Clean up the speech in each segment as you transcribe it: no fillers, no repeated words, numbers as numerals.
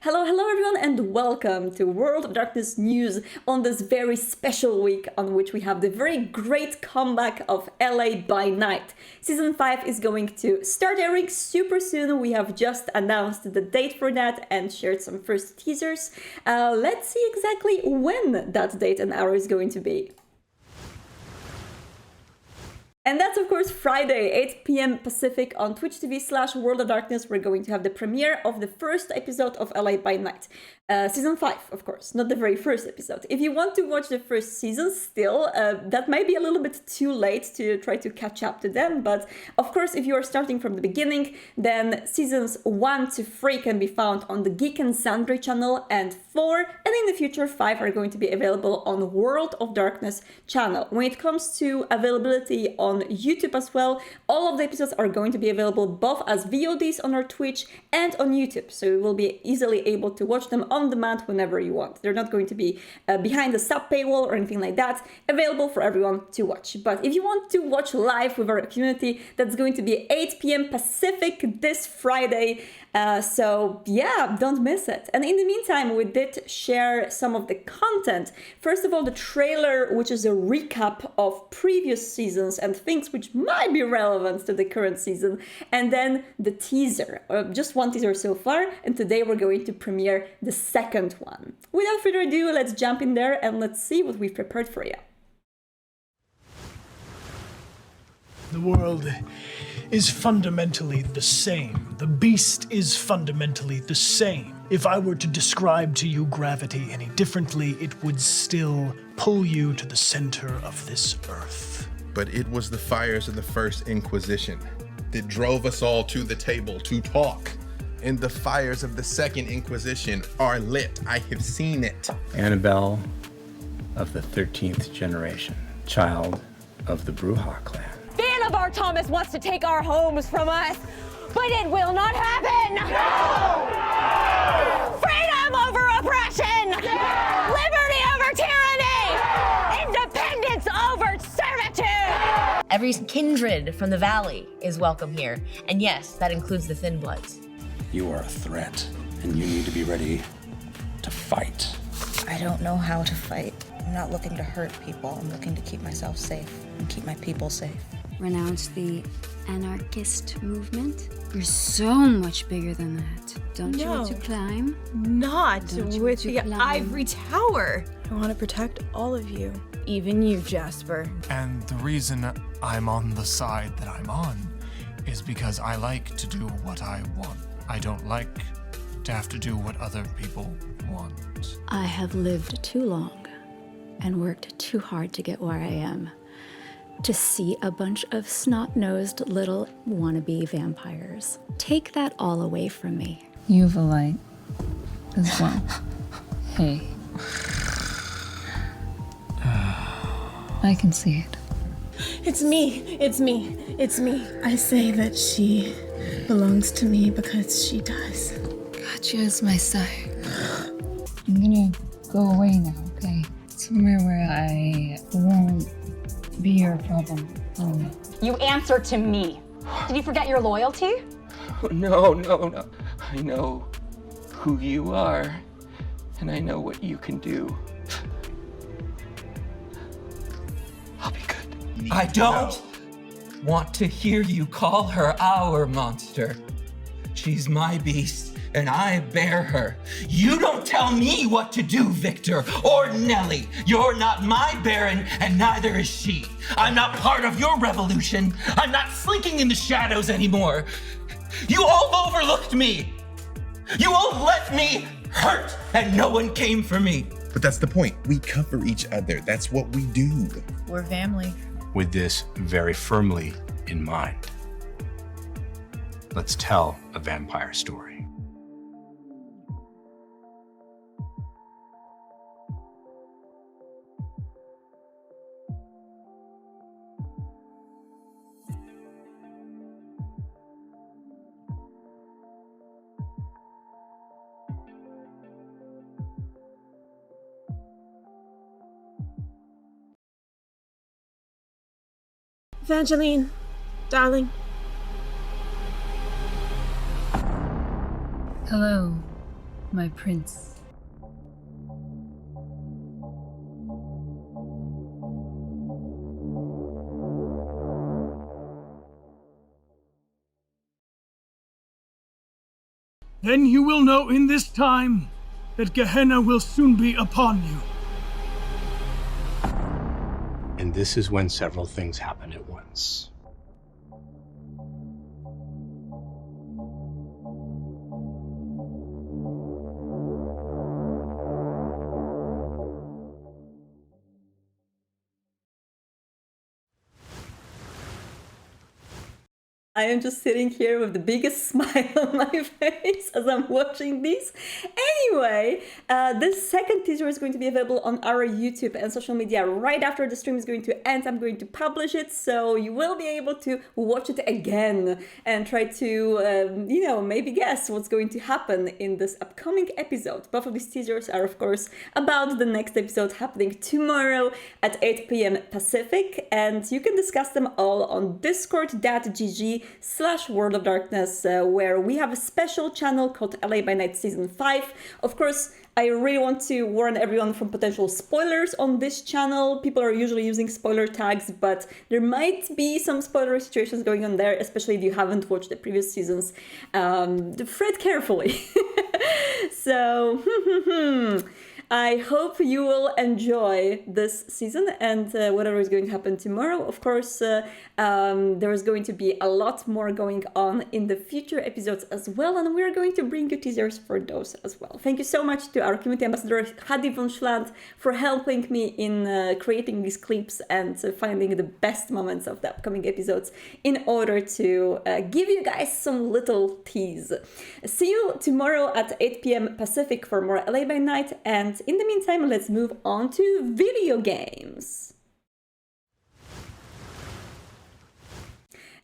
Hello, hello everyone, and welcome to World of Darkness news on this very special week on which we have the very great comeback of LA by Night. Season 5 is going to start airing super soon. We have just announced the date for that and shared some first teasers. Let's see exactly when that date and hour is going to be. And that's of course Friday, 8 p.m. Pacific on Twitch TV/World of Darkness. We're going to have the premiere of the first episode of LA by Night. Season 5, of course, not the very first episode. If you want to watch the first season still, that might be a little bit too late to try to catch up to them. But of course, if you are starting from the beginning, then seasons 1 to 3 can be found on the Geek and Sandry channel, and 4, and in the future 5 are going to be available on World of Darkness channel. When it comes to availability on YouTube as well, all of the episodes are going to be available both as VODs on our Twitch and on YouTube, so you will be easily able to watch them on demand whenever you want. They're not going to be behind the sub paywall or anything like that, available for everyone to watch. But if you want to watch live with our community, that's going to be 8 p.m. Pacific this Friday. So yeah, don't miss it. And in the meantime, we did share some of the content. First of all, the trailer, which is a recap of previous seasons and things which might be relevant to the current season. And then the teaser, just one teaser so far. And today we're going to premiere the second one. Without further ado, let's jump in there and let's see what we've prepared for you. The world is fundamentally the same. The beast is fundamentally the same. If I were to describe to you gravity any differently, it would still pull you to the center of this earth. But it was the fires of the First Inquisition that drove us all to the table to talk. And the fires of the Second Inquisition are lit. I have seen it. Annabelle of the 13th generation, child of the Bruja clan. Bar Thomas wants to take our homes from us, but it will not happen! No! Freedom over oppression! Yeah! Liberty over tyranny! Independence over servitude! Every kindred from the valley is welcome here, and yes, that includes the Thin Bloods. You are a threat, and you need to be ready to fight. I don't know how to fight. I'm not looking to hurt people. I'm looking to keep myself safe and keep my people safe. Renounce the anarchist movement? You're so much bigger than that. Don't you want to climb? Not Don't with the climb? ivory tower. I want to protect all of you. Even you, Jasper. And the reason I'm on the side that I'm on is because I like to do what I want. I don't like to have to do what other people want. I have lived too long and worked too hard to get where I am. To see a bunch of snot-nosed little wannabe vampires. Take that all away from me. You have a light as well. Hey. I can see it. It's me. It's me. It's me. I say that she belongs to me because she does. Gotcha is my side. I'm gonna go away now, okay? Somewhere where I won't be your problem. You answer to me. Did you forget your loyalty? No. I know who you are, and I know what you can do. I'll be good. I don't want to hear you call her our monster. She's my beast, and I bear her. You don't tell me what to do, Victor or Nellie. You're not my Baron, and neither is she. I'm not part of your revolution. I'm not slinking in the shadows anymore. You all overlooked me. You all let me hurt, and no one came for me. But that's the point. We cover each other. That's what we do. We're family. With this very firmly in mind, let's tell a vampire story. Evangeline, darling. Hello. My prince. Then you will know in this time that Gehenna will soon be upon you. And this is when several things happen at once. I am just sitting here with the biggest smile on my face as I'm watching this. Anyway, this second teaser is going to be available on our YouTube and social media right after the stream is going to end. I'm going to publish it, so you will be able to watch it again and try to, maybe guess what's going to happen in this upcoming episode. Both of these teasers are, of course, about the next episode happening tomorrow at 8 p.m. Pacific, and you can discuss them all on discord.gg/World of Darkness, where we have a special channel called LA by Night Season 5. Of course, I really want to warn everyone from potential spoilers on this channel. People are usually using spoiler tags, but there might be some spoiler situations going on there, especially if you haven't watched the previous seasons. Tread carefully. So, I hope you will enjoy this season and whatever is going to happen tomorrow. Of course, there is going to be a lot more going on in the future episodes as well, and we're going to bring you teasers for those as well. Thank you so much to our community ambassador Huddy von Schland for helping me in creating these clips and finding the best moments of the upcoming episodes in order to give you guys some little tease. See you tomorrow at 8 p.m. Pacific for more LA by Night, and in the meantime, let's move on to video games.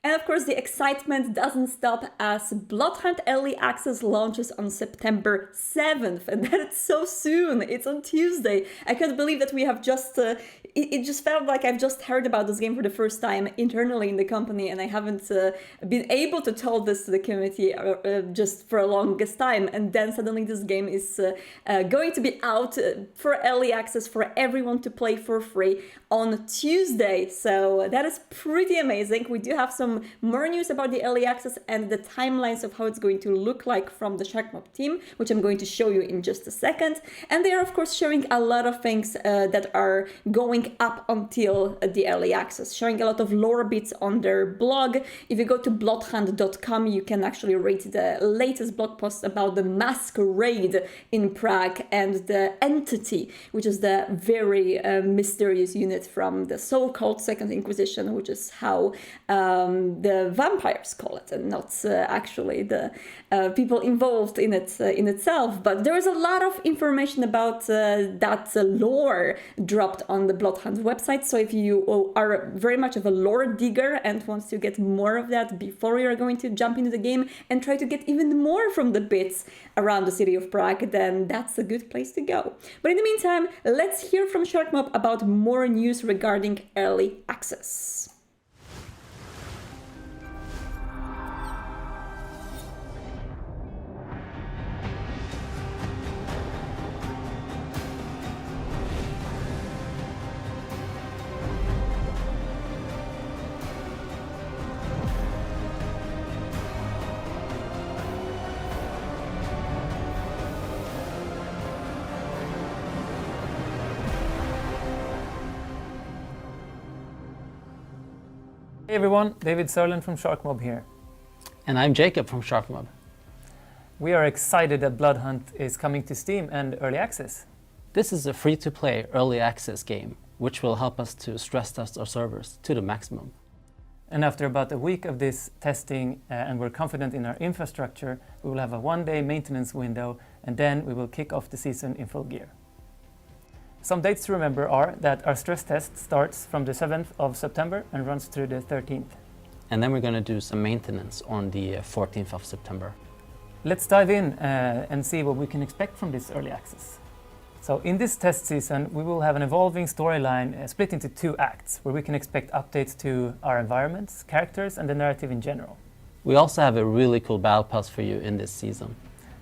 And of course, the excitement doesn't stop as Bloodhunt Early Access launches on September 7th. And that's so soon. It's on Tuesday. I can't believe that we have just... it just felt like I've just heard about this game for the first time internally in the company, and I haven't been able to tell this to the community just for a longest time. And then suddenly this game is going to be out for early access for everyone to play for free on Tuesday. So that is pretty amazing. We do have some more news about the early access and the timelines of how it's going to look like from the Sharkmob team, which I'm going to show you in just a second. And they are, of course, sharing a lot of things that are going up until the early access, sharing a lot of lore bits on their blog. If you go to bloodhunt.com, you can actually read the latest blog post about the masquerade in Prague and the entity, which is the very mysterious unit from the so-called Second Inquisition, which is how the vampires call it, and not actually the people involved in it in itself. But there is a lot of information about that lore dropped on the Bloodhunt website. So if you are very much of a lore digger and want to get more of that before you're going to jump into the game and try to get even more from the bits around the city of Prague, then that's a good place to go. But in the meantime, let's hear from Sharkmob about more news regarding early access. Hey everyone, David Sörlin from Sharkmob here. And I'm Jacob from Sharkmob. We are excited that Bloodhunt is coming to Steam and Early Access. This is a free-to-play early access game, which will help us to stress test our servers to the maximum. And after about a week of this testing, and we're confident in our infrastructure, we will have a one-day maintenance window, and then we will kick off the season in full gear. Some dates to remember are that our stress test starts from the 7th of September and runs through the 13th. And then we're going to do some maintenance on the 14th of September. Let's dive in and see what we can expect from this early access. So in this test season, we will have an evolving storyline split into 2 acts, where we can expect updates to our environments, characters, and the narrative in general. We also have a really cool battle pass for you in this season.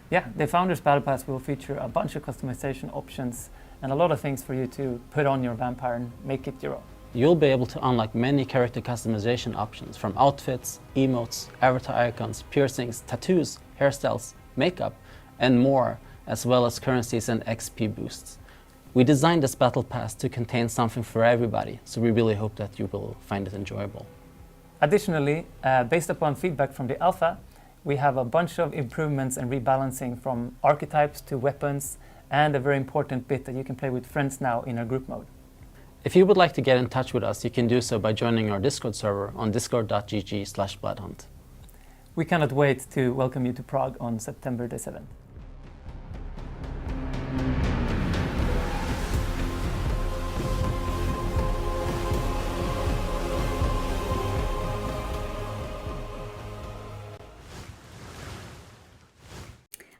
Yeah, the Founders Battle Pass will feature a bunch of customization options and a lot of things for you to put on your vampire and make it your own. You'll be able to unlock many character customization options, from outfits, emotes, avatar icons, piercings, tattoos, hairstyles, makeup, and more, as well as currencies and XP boosts. We designed this battle pass to contain something for everybody, so we really hope that you will find it enjoyable. Additionally, based upon feedback from the alpha, we have a bunch of improvements and rebalancing, from archetypes to weapons, and a very important bit that you can play with friends now in our group mode. If you would like to get in touch with us, you can do so by joining our Discord server on discord.gg/bloodhunt. We cannot wait to welcome you to Prague on September the 7th.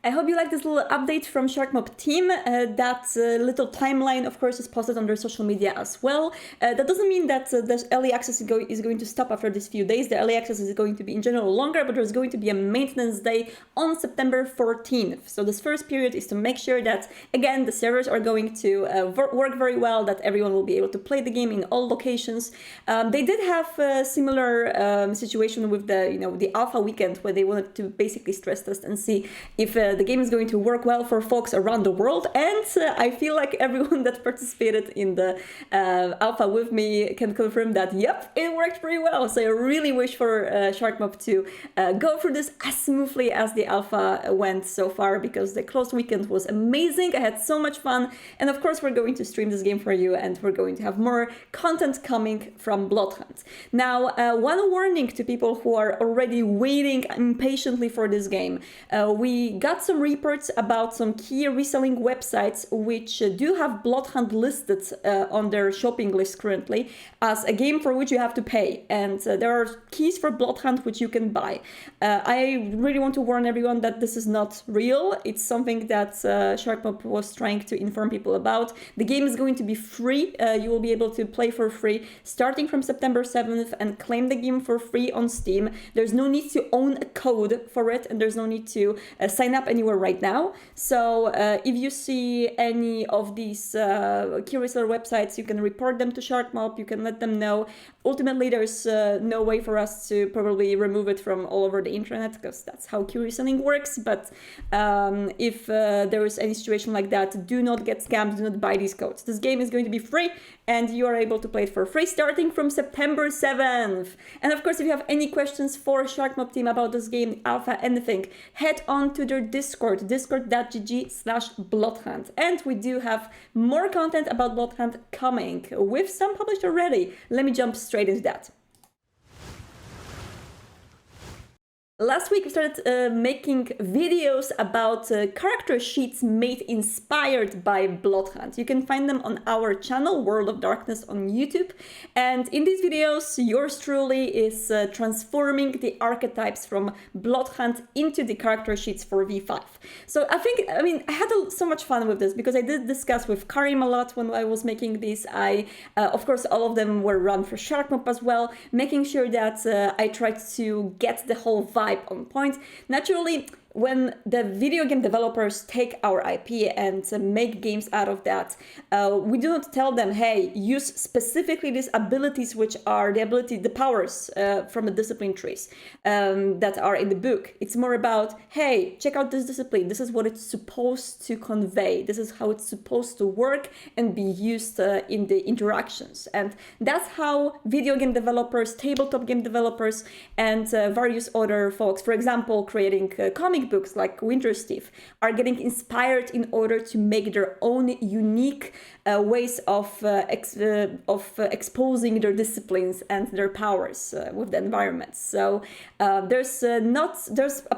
I hope you like this little update from Sharkmob team. That little timeline, of course, is posted on their social media as well. That doesn't mean that the early access is going to stop after these few days. The early access is going to be in general longer, but there's going to be a maintenance day on September 14th. So this first period is to make sure that, again, the servers are going to work very well, that everyone will be able to play the game in all locations. They did have a similar situation with the alpha weekend, where they wanted to basically stress test and see if the game is going to work well for folks around the world, and I feel like everyone that participated in the alpha with me can confirm that, yep, it worked pretty well. So I really wish for Sharkmob to go through this as smoothly as the alpha went so far, because the closed weekend was amazing. I had so much fun, and of course we're going to stream this game for you, and we're going to have more content coming from Bloodhunt. Now, one warning to people who are already waiting impatiently for this game. We got some reports about some key reselling websites which do have Bloodhunt listed on their shopping list currently as a game for which you have to pay, and there are keys for Bloodhunt which you can buy. I really want to warn everyone that this is not real. It's something that Sharkmob was trying to inform people about. The game is going to be free. You will be able to play for free starting from September 7th and claim the game for free on Steam. There's no need to own a code for it, and there's no need to sign up anywhere right now. So if you see any of these key reseller websites, you can report them to Sharkmob. You can let them know. Ultimately, there's no way for us to probably remove it from all over the internet, because that's how key reselling works. But if there is any situation like that, do not get scammed. Do not buy these codes. This game is going to be free, and you are able to play it for free starting from September 7th. And of course, if you have any questions for Sharkmob team about this game, alpha, anything, head on to their Discord, discord.gg/Bloodhunt. And we do have more content about Bloodhunt coming, with some published already. Let me jump straight into that. Last week we started making videos about character sheets made inspired by Bloodhunt. You can find them on our channel, World of Darkness on YouTube. And in these videos, yours truly is transforming the archetypes from Bloodhunt into the character sheets for V5. So I had so much fun with this, because I did discuss with Karim a lot when I was making these. Of course, all of them were run for Sharkmob as well, making sure that I tried to get the whole vibe on point. Naturally, when the video game developers take our IP and make games out of that, we do not tell them, hey, use specifically these abilities, which are the powers from the discipline trees that are in the book. It's more about, hey, check out this discipline. This is what it's supposed to convey. This is how it's supposed to work and be used in the interactions. And that's how video game developers, tabletop game developers, and various other folks, for example, creating comic books like Winter's Thief, are getting inspired in order to make their own unique ways of exposing their disciplines and their powers with the environment. So there's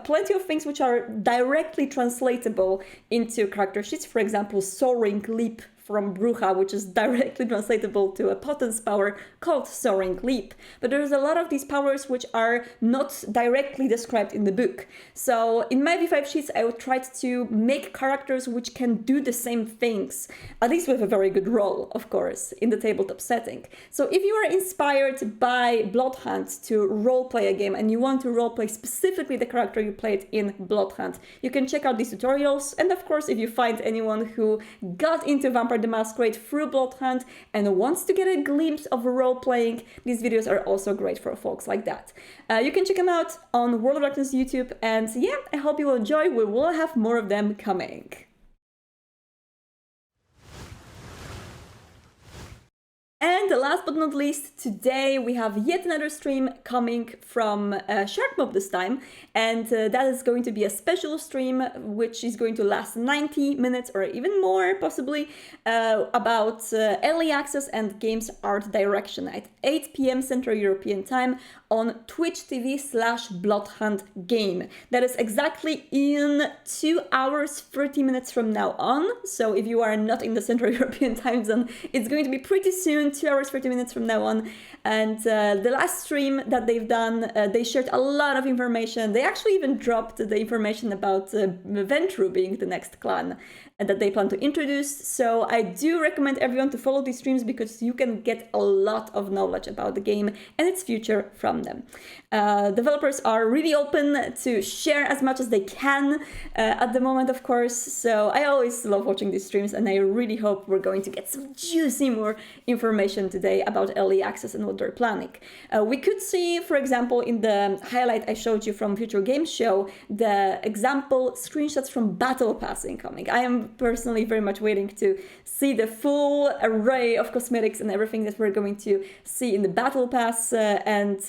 plenty of things which are directly translatable into character sheets. For example, soaring, leap, from Bruja, which is directly translatable to a potence power called Soaring Leap. But there's a lot of these powers which are not directly described in the book. So in my V5 sheets, I tried to make characters which can do the same things, at least with a very good roll, of course, in the tabletop setting. So if you are inspired by Bloodhunt to roleplay a game and you want to roleplay specifically the character you played in Bloodhunt, you can check out these tutorials. And of course, if you find anyone who got into Vampire the Masquerade through Bloodhunt and wants to get a glimpse of role-playing, these videos are also great for folks like that. You can check them out on World of Darkness YouTube, and yeah, I hope you will enjoy. We will have more of them coming. And last but not least, today we have yet another stream coming from Shark Mob this time, and that is going to be a special stream which is going to last 90 minutes or even more possibly, about early access and games art direction at 8 p.m. Central European Time on Twitch TV/Bloodhunt Game. That is exactly in 2 hours 30 minutes from now on. So if you are not in the Central European time zone, it's going to be pretty soon, 2 hours 30 minutes from now on. And the last stream that they've done, they shared a lot of information. They actually even dropped the information about Ventru being the next clan that they plan to introduce. So I do recommend everyone to follow these streams because you can get a lot of knowledge about the game and its future from them. Developers are really open to share as much as they can at the moment, of course. So I always love watching these streams, and I really hope we're going to get some juicy more information today about early access and what they're planning. We could see, for example, in the highlight I showed you from Future Games Show, the example screenshots from Battle Pass incoming. I am personally very much waiting to see the full array of cosmetics and everything that we're going to see in the Battle Pass, and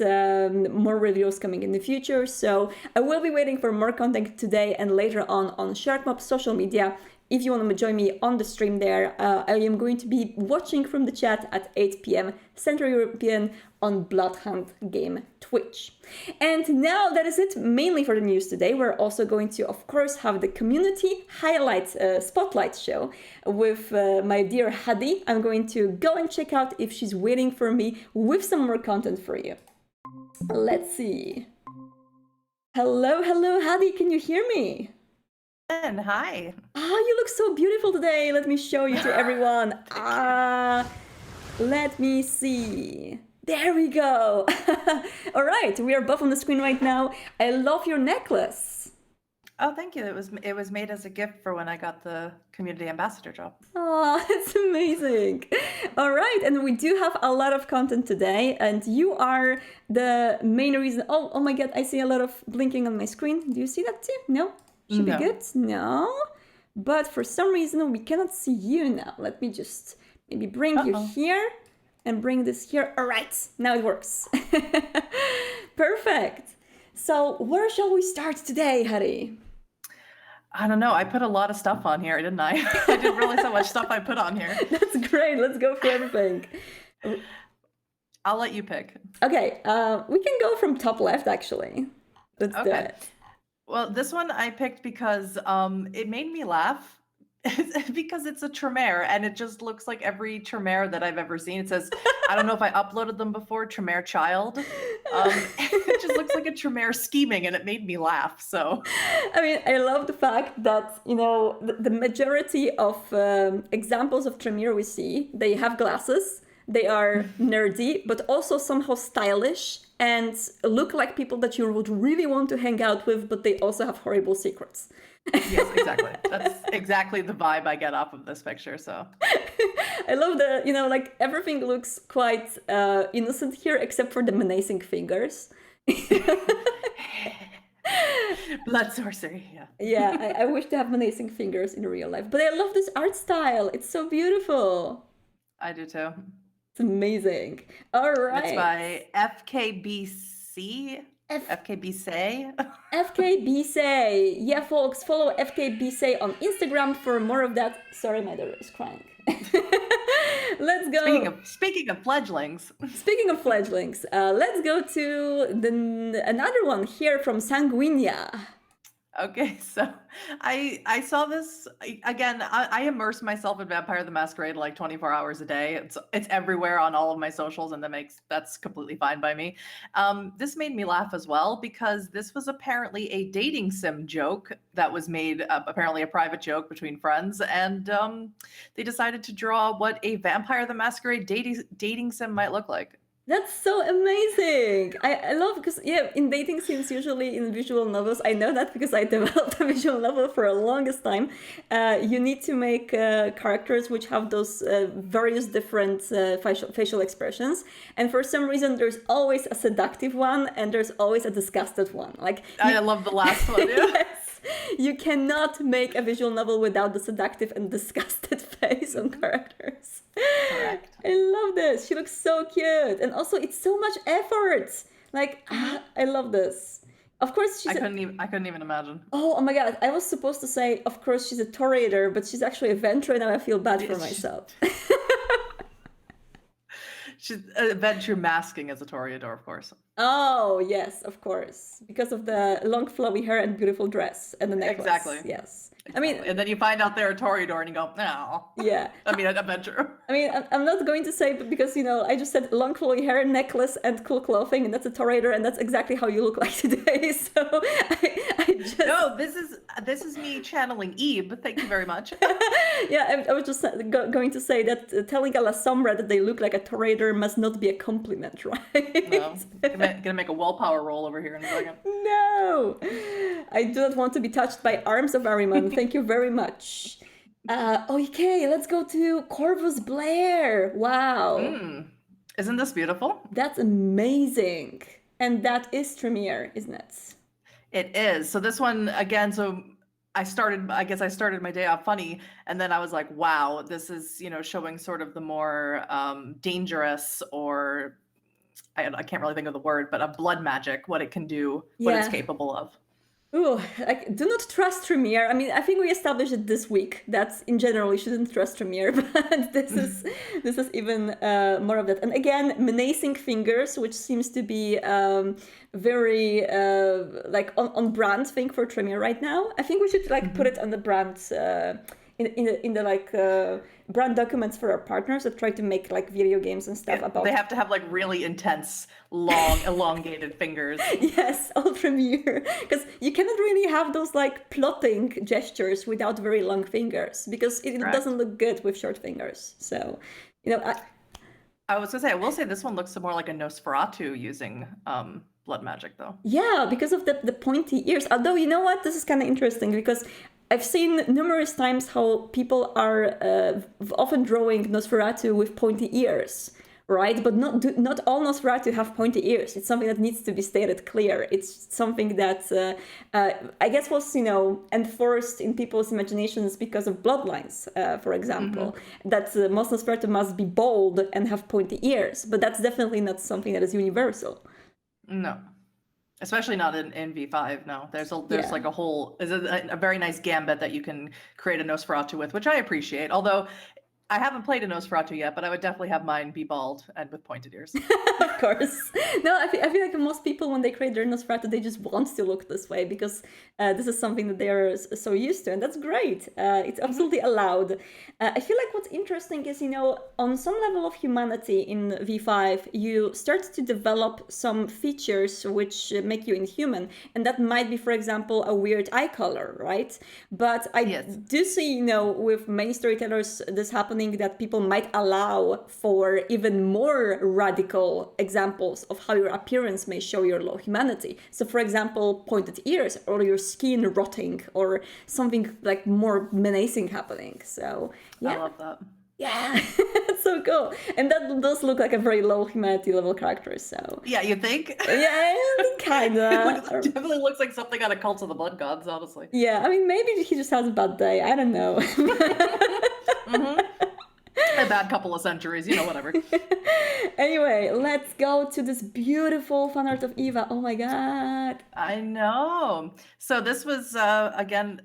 more reviews coming in the future. So I will be waiting for more content today and later on Shark Mob social media. If you want to join me on the stream there, I am going to be watching from the chat at 8 p.m. Central European on Bloodhunt Game Twitch. And now that is it mainly for the news today. We're also going to, of course, have the community highlights spotlight show with my dear Huddy. I'm going to go and check out if she's waiting for me with some more content for you. Let's see. Hello, Huddy, can you hear me? Hi. You look so beautiful today. Let me show you to everyone. Let me see. There we go. All right, we are both on the screen right now. I love your necklace. Oh, thank you. It was made as a gift for when I got the community ambassador job. Oh, it's amazing. All right, and we do have a lot of content today, and you are the main reason. Oh my God, I see a lot of blinking on my screen. Do you see that too? No? Should be good? No. But for some reason, we cannot see you now. Let me just maybe bring you here and bring this here. All right, now it works. Perfect. So where shall we start today, Huddy? I don't know. I put a lot of stuff on here, didn't I? I didn't realize how much stuff I put on here. That's great. Let's go for everything. I'll let you pick. Okay, we can go from top left, actually. Let's do it. Well, this one I picked because it made me laugh because it's a Tremere and it just looks like every Tremere that I've ever seen. It says, I don't know if I uploaded them before, Tremere Child. It just looks like a Tremere scheming and it made me laugh. So, I mean, I love the fact that, you know, the majority of examples of Tremere we see, they have glasses. They are nerdy, but also somehow stylish and look like people that you would really want to hang out with, but they also have horrible secrets. Yes, exactly. That's exactly the vibe I get off of this picture, so. I love the, you know, like everything looks quite innocent here, except for the menacing fingers. Blood sorcery, yeah. Yeah, I wish to have menacing fingers in real life, but I love this art style. It's so beautiful. I do too. It's amazing. All right. It's by FKBC. FKBC. FKBC. Yeah, folks, follow FKBC on Instagram for more of that. Sorry, my daughter is crying. Let's go. Speaking of fledglings. Speaking of fledglings, let's go to another one here from Sanguinia. Okay, so I saw this again. I immerse myself in Vampire the Masquerade like 24 hours a day. It's everywhere on all of my socials, and that's completely fine by me. This made me laugh as well because this was apparently a dating sim joke that was made, apparently a private joke between friends, and they decided to draw what a Vampire the Masquerade dating sim might look like. That's so amazing. I love, because yeah, in dating scenes, usually in visual novels, I know that because I developed a visual novel for the longest time. You need to make characters which have those various different facial expressions, and for some reason, there's always a seductive one and there's always a disgusted one. Like I love the last one. Yeah. Yes. You cannot make a visual novel without the seductive and disgusted face on characters. Correct. I love this. She looks so cute. And also, it's so much effort. Like, I love this. Of course, she's I couldn't even imagine. Oh my god, I was supposed to say, of course, she's a Toreador, but she's actually a Venture, and now I feel bad for myself. She's Venture masking as a Toreador, of course. Oh, yes, of course. Because of the long flowy hair and beautiful dress and the necklace. Exactly. Yes. Exactly. I mean, and then you find out they're a Toreador and you go, no. Yeah. I mean, a Venture. I mean, I'm not going to say, but because, I just said long flowy hair, necklace, and cool clothing, and that's a Toreador, and that's exactly how you look like today. So I just... No, this is me channeling Eve. Thank you very much. Yeah, I was just going to say that telling a La Sombra that they look like a Toreador must not be a compliment, right? No. Gonna make a willpower roll over here in a second. No! I do not want to be touched by arms of Ahriman. Thank you very much. Okay, let's go to Corvus Blair. Wow. Isn't this beautiful? That's amazing. And that is Tremere, isn't it? It is. So this one, again, I started my day off funny, and then I was like, wow, this is, showing sort of the more dangerous, or I can't really think of the word, but a blood magic, what it can do, what it's capable of. Ooh, do not trust Tremere. I mean, I think we established it this week that in general you shouldn't trust Tremere, but this is even more of that. And again, menacing fingers, which seems to be very on brand thing for Tremere right now. I think we should put it on the brand in the brand documents for our partners that try to make video games and stuff about. They have to have really intense, long, elongated fingers. Yes, Ultramere, because you cannot really have those plotting gestures without very long fingers, because it doesn't look good with short fingers. So, I was gonna say, I will say this one looks more like a Nosferatu using blood magic, though. Yeah, because of the pointy ears. Although, you know what, this is kind of interesting because I've seen numerous times how people are often drawing Nosferatu with pointy ears, right? But not all Nosferatu have pointy ears. It's something that needs to be stated clear. It's something that I guess was, enforced in people's imaginations because of bloodlines, for example. That most Nosferatu must be bold and have pointy ears. But that's definitely not something that is universal. No. Especially not in V5, no. There's a very nice gambit that you can create a Nosferatu with, which I appreciate. Although I haven't played a Nosferatu yet, but I would definitely have mine be bald and with pointed ears. Of course. No, I feel like most people, when they create their Nosferatu, they just want to look this way because this is something that they are so used to, and that's great. It's absolutely allowed. I feel like what's interesting is, on some level of humanity in V5, you start to develop some features which make you inhuman, and that might be, for example, a weird eye color, right? But I do see, with many storytellers, this happening, that people might allow for even more radical examples of how your appearance may show your low humanity. So, for example, pointed ears, or your skin rotting, or something more menacing happening. So, yeah. I love that. Yeah, it's so cool. And that does look like a very low humanity level character, so... Yeah, you think? Yeah, kinda. It definitely looks like something out of Cult of the Blood Gods, honestly. Yeah, I mean, maybe he just has a bad day. I don't know. A bad couple of centuries, whatever. Anyway, let's go to this beautiful fan art of Eva. Oh my god. I know. So this was, again,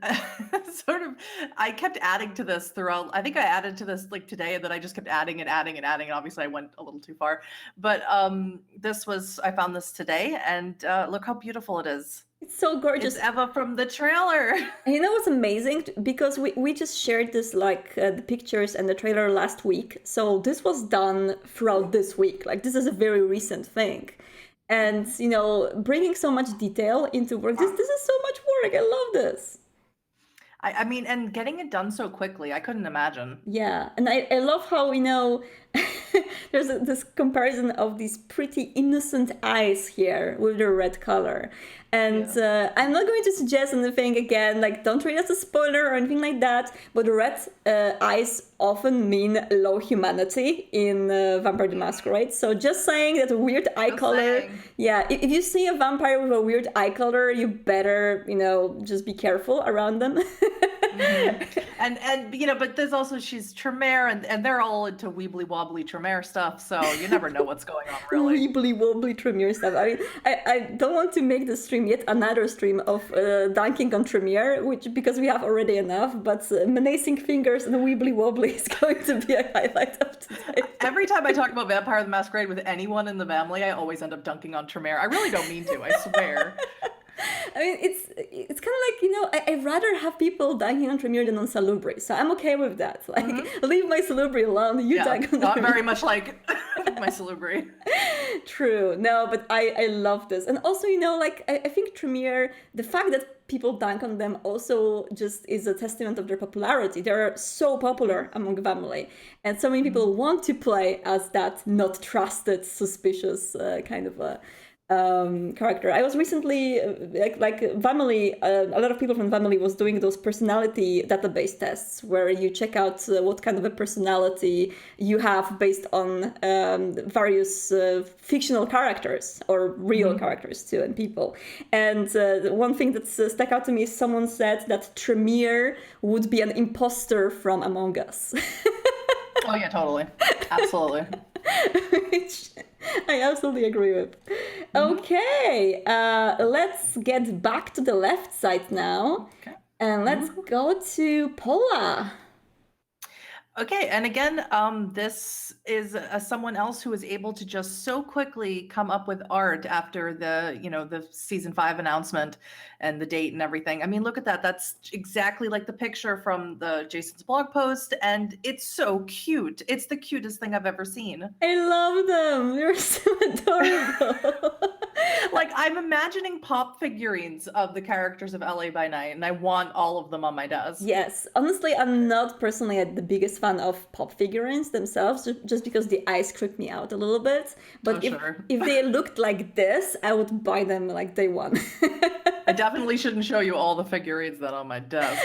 I kept adding to this throughout. I think I added to this like today, and then I just kept adding and adding and adding. And obviously, I went a little too far. But I found this today, and look how beautiful it is. It's so gorgeous. It's Eva from the trailer. And you know what's amazing? Because we just shared this the pictures and the trailer last week. So this was done throughout this week. Like this is a very recent thing. And bringing so much detail into work, this is so much work. I love this. I mean, and getting it done so quickly, I couldn't imagine. Yeah, and I love how there's this comparison of these pretty innocent eyes here with the red color. And I'm not going to suggest anything again, like don't treat it as a spoiler or anything like that, but the red eyes often mean low humanity in Vampire the Masquerade. So just saying that a weird eye color, if you see a vampire with a weird eye color, you better, just be careful around them. And but there's also she's Tremere, and they're all into weebly wobbly Tremere stuff, so you never know what's going on really. Weebly wobbly Tremere stuff. I mean, I don't want to make the stream yet another stream of dunking on Tremere, because we have already enough, but menacing fingers and weebly wobbly is going to be a highlight of today. Every time I talk about Vampire the Masquerade with anyone in the family, I always end up dunking on Tremere. I really don't mean to, I swear. I mean, it's kind of like, I'd rather have people dunking on Tremere than on Salubri, so I'm okay with that. Like, leave my Salubri alone, you dunk on not Tremere. very much like my Salubri. True, no, but I love this. And also, I think Tremere, the fact that people dunk on them also just is a testament of their popularity. They're so popular among family, and so many people want to play as that not trusted, suspicious kind of a character. I was recently like family, a lot of people from family was doing those personality database tests where you check out what kind of a personality you have based on various fictional characters or real characters too, and people. And one thing that stuck out to me is someone said that Tremere would be an imposter from Among Us. Oh yeah, totally, absolutely. Which I absolutely agree with. Okay, let's get back to the left side now. Okay. And let's go to Paula. Okay, and again, this is someone else who was able to just so quickly come up with art after the season 5 announcement and the date and everything. I mean, look at that. That's exactly like the picture from the Jason's blog post, and it's so cute. It's the cutest thing I've ever seen. I love them. They're so adorable. Like, I'm imagining pop figurines of the characters of LA by Night, and I want all of them on my desk. Yes, honestly, I'm not personally the biggest fan of pop figurines themselves, just because the eyes creep me out a little bit. But if they looked like this, I would buy them like day one. I definitely shouldn't show you all the figurines that are on my desk.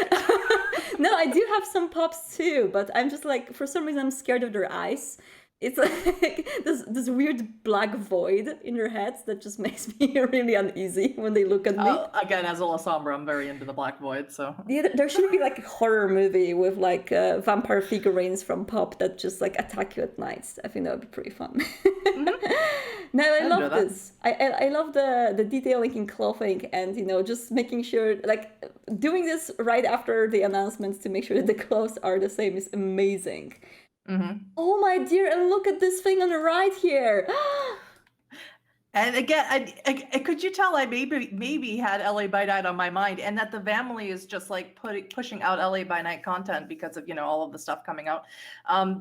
No, I do have some pops too, but I'm just like, for some reason, I'm scared of their eyes. It's like this weird black void in their heads that just makes me really uneasy when they look at me. Again, as a La Sombra, I'm very into the black void, so... Yeah, there should be like a horror movie with like vampire figurines from pop that just like attack you at night. I think that would be pretty fun. No, I love this. I love the detailing in clothing and, just making sure, like, doing this right after the announcements to make sure that the clothes are the same is amazing. Oh my dear, and look at this thing on the right here. And again, I could you tell I maybe had LA by Night on my mind, and that the family is just like pushing out LA by Night content because of all of the stuff coming out.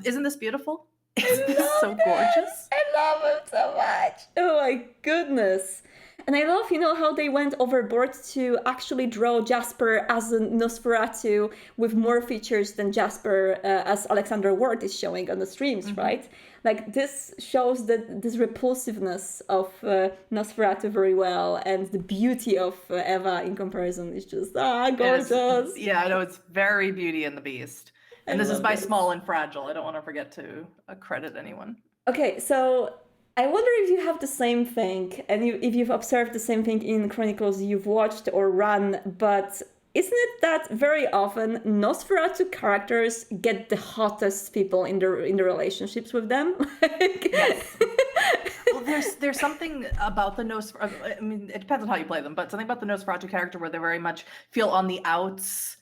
Isn't this beautiful? Isn't this so gorgeous? I love it so much. Oh my goodness. And I love, how they went overboard to actually draw Jasper as a Nosferatu with more features than Jasper as Alexander Ward is showing on the streams, right? Like, this shows this repulsiveness of Nosferatu very well, and the beauty of Eva in comparison is just, gorgeous. Yeah, I know, it's very Beauty and the Beast. And this is by Small and Fragile. I don't want to forget to credit anyone. Okay, so... I wonder if you have the same thing, and if you've observed the same thing in Chronicles you've watched or run, but isn't it that very often Nosferatu characters get the hottest people in the relationships with them? Yes. Well, there's something about the Nosferatu, I mean, it depends on how you play them, but something about the Nosferatu character where they very much feel on the outs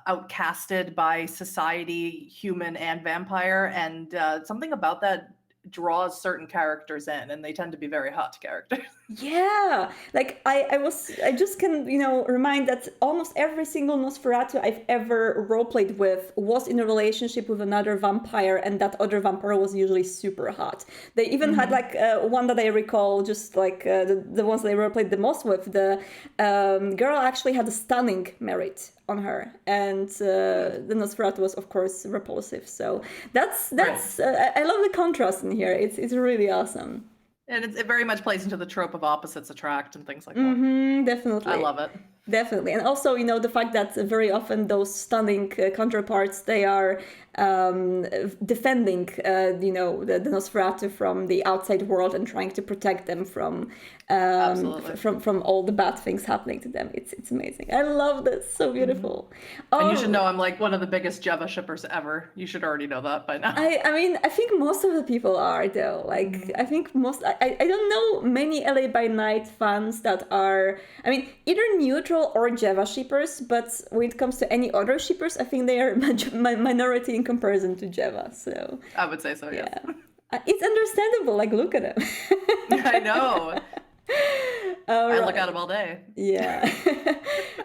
outcasted by society, human and vampire, and something about that draws certain characters in, and they tend to be very hot characters. Yeah, like I just can, remind that almost every single Nosferatu I've ever roleplayed with was in a relationship with another vampire, and that other vampire was usually super hot. They even had like one that I recall, just like the ones that I roleplayed the most with. The girl actually had a stunning merit on her, and the Nosferatu was of course repulsive. So that's I love the contrast in here. It's really awesome. And it very much plays into the trope of opposites attract and things like that. Definitely. I love it. Definitely. And also, the fact that very often those stunning counterparts, they are defending, the Nosferatu from the outside world and trying to protect them from all the bad things happening to them. It's amazing. I love this. So beautiful. And you should know I'm like one of the biggest Jeva shippers ever. You should already know that by now. I mean, I think most of the people are, though. Like, I think I don't know many LA by Night fans that are, either neutral or Jeva shippers, but when it comes to any other shippers, I think they are minority in comparison to Jeva. So I would say so, yes. Yeah. It's understandable. Like, look at him. I know. I look at him all day. Yeah.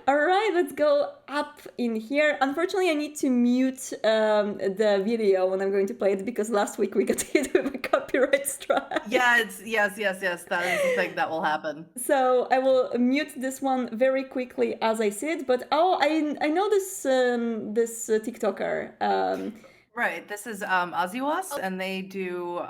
All right, let's go up in here. Unfortunately, I need to mute the video when I'm going to play it because last week we got hit with a copyright strike. Yeah, yes. That is the thing that will happen. So I will mute this one very quickly as I see it. But I know this TikToker. Right. This is Aziwas, and they do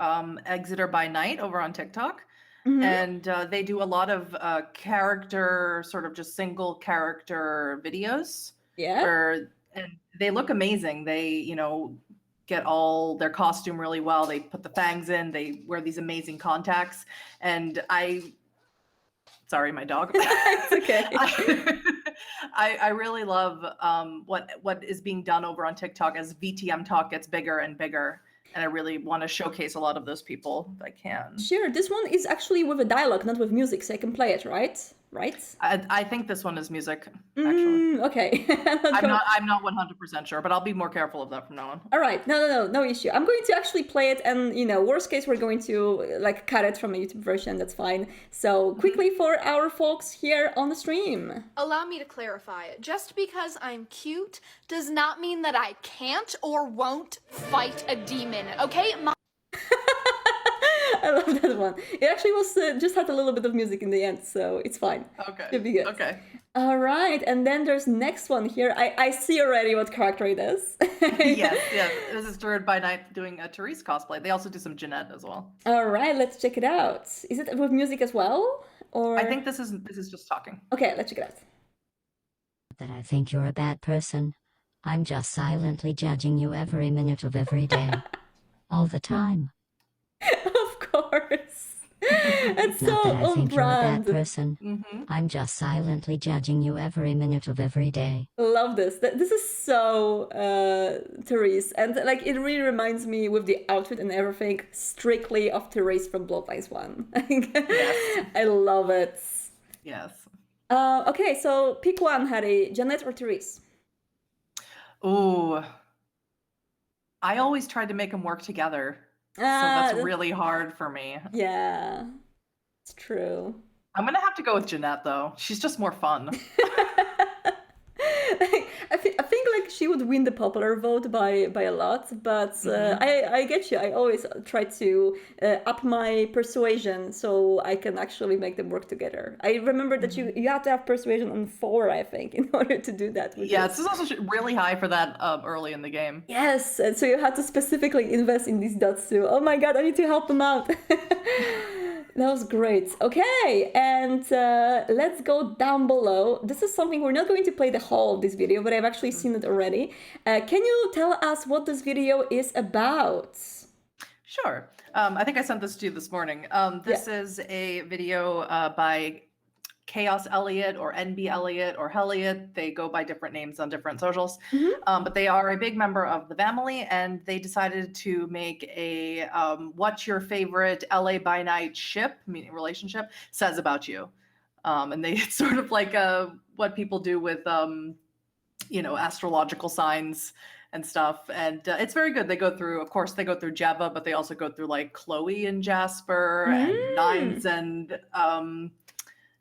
Exeter by Night over on TikTok. And they do a lot of character, sort of just single character videos. Yeah. And they look amazing. They, get all their costume really well. They put the fangs in. They wear these amazing contacts. And sorry, my dog. It's okay. I really love what is being done over on TikTok as VTM talk gets bigger and bigger. And I really want to showcase a lot of those people if I can. Sure, this one is actually with a dialogue, not with music, so I can play it, right? I think this one is music, actually. Okay. I'm not 100% sure, but I'll be more careful of that from now on. All right, no issue. I'm going to actually play it, and worst case, we're going to cut it from a YouTube version. That's fine. So quickly for our folks here on the stream. Allow me to clarify. Just because I'm cute does not mean that I can't or won't fight a demon. Okay. I love that one. It actually was just had a little bit of music in the end, so it's fine. Okay. Should be good. Okay. All right, and then there's next one here. I see already what character it is. Yes. This is Third by Night doing a Therese cosplay. They also do some Jeanette as well. All right, let's check it out. Is it with music as well, or? I think this is just talking. Okay, let's check it out. That I think you're a bad person. I'm just silently judging you every minute of every day, all the time. Of course. It's so Not that I on think you're a brand. bad person. I'm just silently judging you every minute of every day. Love this. This is so Therese, and it really reminds me with the outfit and everything strictly of Therese from Bloodlines 1. Yes. I love it. Yes. Okay, so pick one, Huddy. Jeanette or Therese? Ooh. I always tried to make them work together. So that's really hard for me. Yeah, it's true. I'm going to have to go with Jeanette, though. She's just more fun. I think she would win the popular vote by a lot, but I get you. I always try to up my persuasion so I can actually make them work together. I remember that you have to have persuasion on 4, I think, in order to do that. Yeah, this is also really high for that early in the game. Yes, and so you had to specifically invest in these dots too. Oh my god, I need to help them out. That was great. Okay, and let's go down below. This is something, we're not going to play the whole of this video, but I've actually seen it already. Can you tell us what this video is about? Sure. I think I sent this to you this morning. This is a video by Chaos Elliot or NB Elliot or Helliot. They go by different names on different socials. But they are a big member of the family, and they decided to make a what's your favorite LA by Night ship, meaning relationship, says about you. And they it's sort of like what people do with astrological signs and stuff. And it's very good. They go through, of course, Jeva, but they also go through like Chloe and Jasper and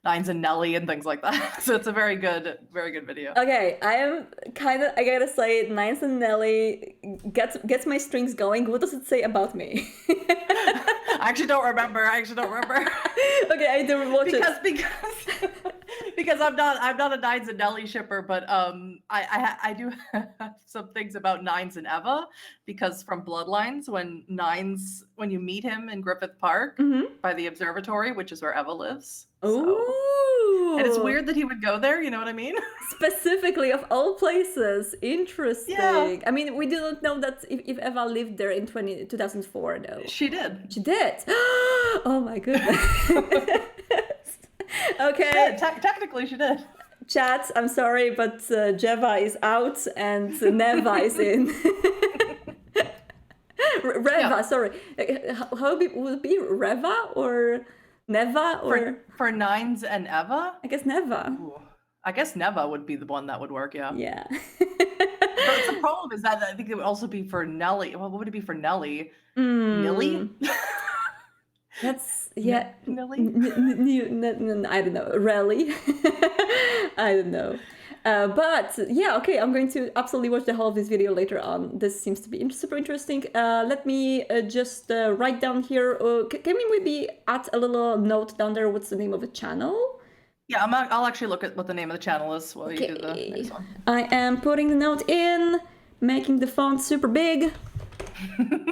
Nines and Nelly and things like that. So it's a very good video. Okay, I gotta say, Nines and Nelly gets my strings going. What does it say about me? I actually don't remember. Okay, I didn't watch it. Because I'm not a Nines and Nelly shipper, but I do have some things about Nines and Eva, because from Bloodlines, when you meet him in Griffith Park by the observatory, which is where Eva lives. Ooh. And it's weird that he would go there, you know what I mean? Specifically, of all places. Interesting. Yeah. I mean, we do not know that if Eva lived there in 2004, though. She did. She did. Oh my goodness. Okay. Yeah, technically she did. Chat, I'm sorry, but Jeva is out and Neva is in. Reva, sorry. How would it be? Reva or Neva? Or for Nines and Eva? I guess Neva. Ooh. I guess Neva would be the one that would work, yeah. Yeah. But the problem is that I think it would also be for Nelly. Well, what would it be for Nelly? Nelly? That's, yeah. Nelly? I don't know. Rally? I don't know. But yeah, okay, I'm going to absolutely watch the whole of this video later on. This seems to be super interesting. Let me just write down here. Can we maybe add a little note down there? What's the name of the channel? Yeah, I'll actually look at what the name of the channel is while you do the next one. I am putting the note in, making the font super big.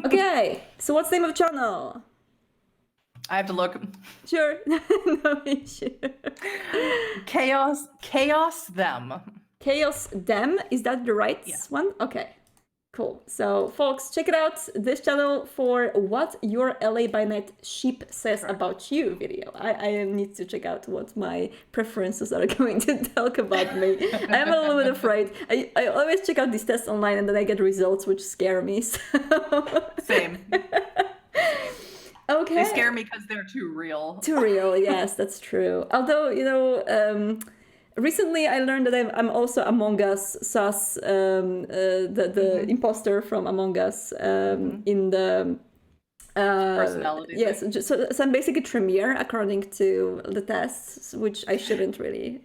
Okay, so what's the name of the channel? I have to look. Sure, no issue. Chaos Them. Chaos Them, is that the right one? Okay, cool. So folks, check it out, this channel for What Your LA by Night Sheep Says About You video. I need to check out what my preferences are going to talk about me. I'm a little bit afraid. I always check out these tests online and then I get results which scare me. So. Same. Okay. They scare me because they're too real. Too real, yes, that's true. Although, recently I learned that I'm also Among Us sus, the imposter from Among Us in the... personality. Yes, so I'm basically Tremere according to the tests, which I shouldn't really.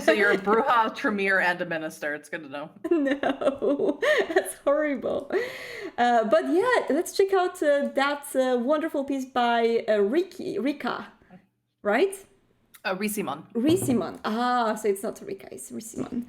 So you're a Bruja, Tremere, and a minister. It's good to know. No, that's horrible. But yeah, let's check out that wonderful piece by Rika, right? Risimon. Risimon. Ah, so it's not Rika, it's Risimon.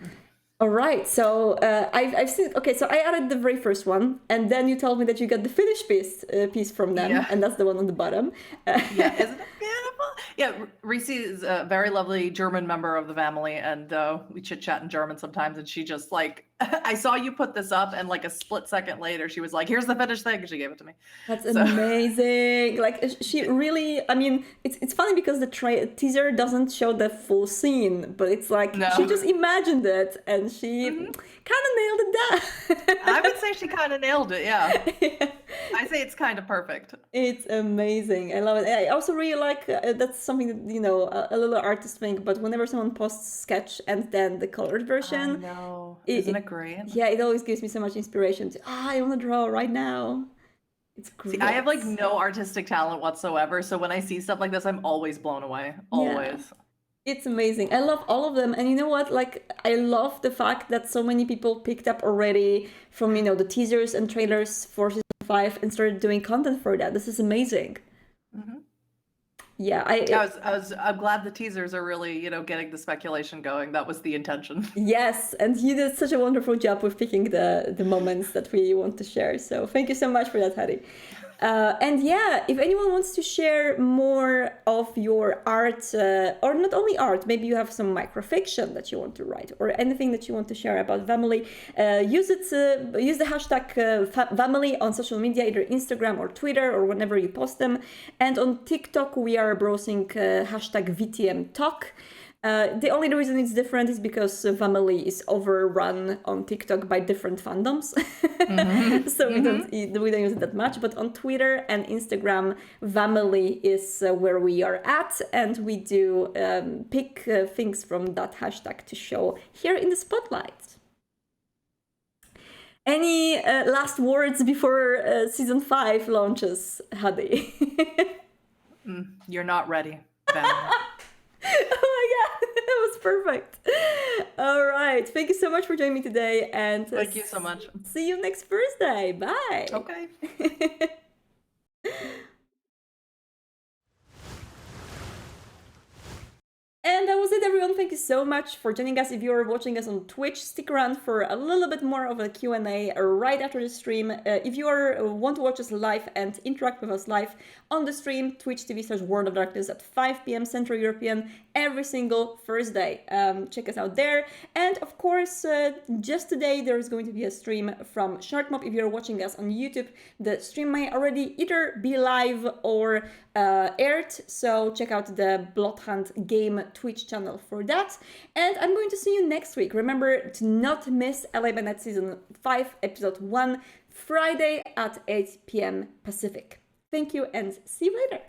All right, so I've seen. Okay, so I added the very first one, and then you told me that you got the finished piece from them, and that's the one on the bottom. Yeah, isn't it beautiful? Yeah, Reese is a very lovely German member of the family, and we chit chat in German sometimes. And she just like, I saw you put this up, and like a split second later, she was like, "Here's the finished thing," and she gave it to me. That's amazing. Like she really. I mean, it's funny because the teaser doesn't show the full scene, but it's like she just imagined it and she kind of nailed it down. I would say she kind of nailed it. Yeah. I say it's kind of perfect. It's amazing. I love it. I also really like that's something that a little artist thing. But whenever someone posts sketch and then the colored version, I know. Isn't it great? Yeah, it always gives me so much inspiration. I want to draw right now. It's great. See, I have like no artistic talent whatsoever, so when I see stuff like this, I'm always blown away. Always. Yeah. It's amazing. I love all of them. And you know what? Like, I love the fact that so many people picked up already from, the teasers and trailers for season 5 and started doing content for that. This is amazing. Yeah, I'm glad the teasers are really, getting the speculation going. That was the intention. Yes, and you did such a wonderful job with picking the moments that we want to share. So thank you so much for that, Huddy. And yeah, if anyone wants to share more of your art, or not only art, maybe you have some microfiction that you want to write, or anything that you want to share about family, use the hashtag family on social media, either Instagram or Twitter, or whenever you post them. And on TikTok, we are browsing hashtag VTMTalk. The only reason it's different is because family is overrun on TikTok by different fandoms. So we don't use it that much. But on Twitter and Instagram, family is where we are at. And we do pick things from that hashtag to show here in the spotlight. Any last words before season 5 launches, Huddy? You're not ready, Ben. Oh my god, that was perfect. All right, thank you so much for joining me today, and Thank you so much. see you next Thursday. Bye. Okay. And that was it, everyone. Thank you so much for joining us. If you're watching us on Twitch, stick around for a little bit more of a Q&A right after the stream. If you want to watch us live and interact with us live on the stream, twitch.tv/World of Darkness at 5 p.m. Central European every single Thursday. Check us out there. And of course, just today, there is going to be a stream from Shark Mob. If you're watching us on YouTube, the stream might already either be live or aired. So check out the Bloodhunt game Twitch channel for that. And I'm going to see you next week. Remember to not miss LA by Night Season 5, Episode 1, Friday at 8 p.m. Pacific. Thank you and see you later.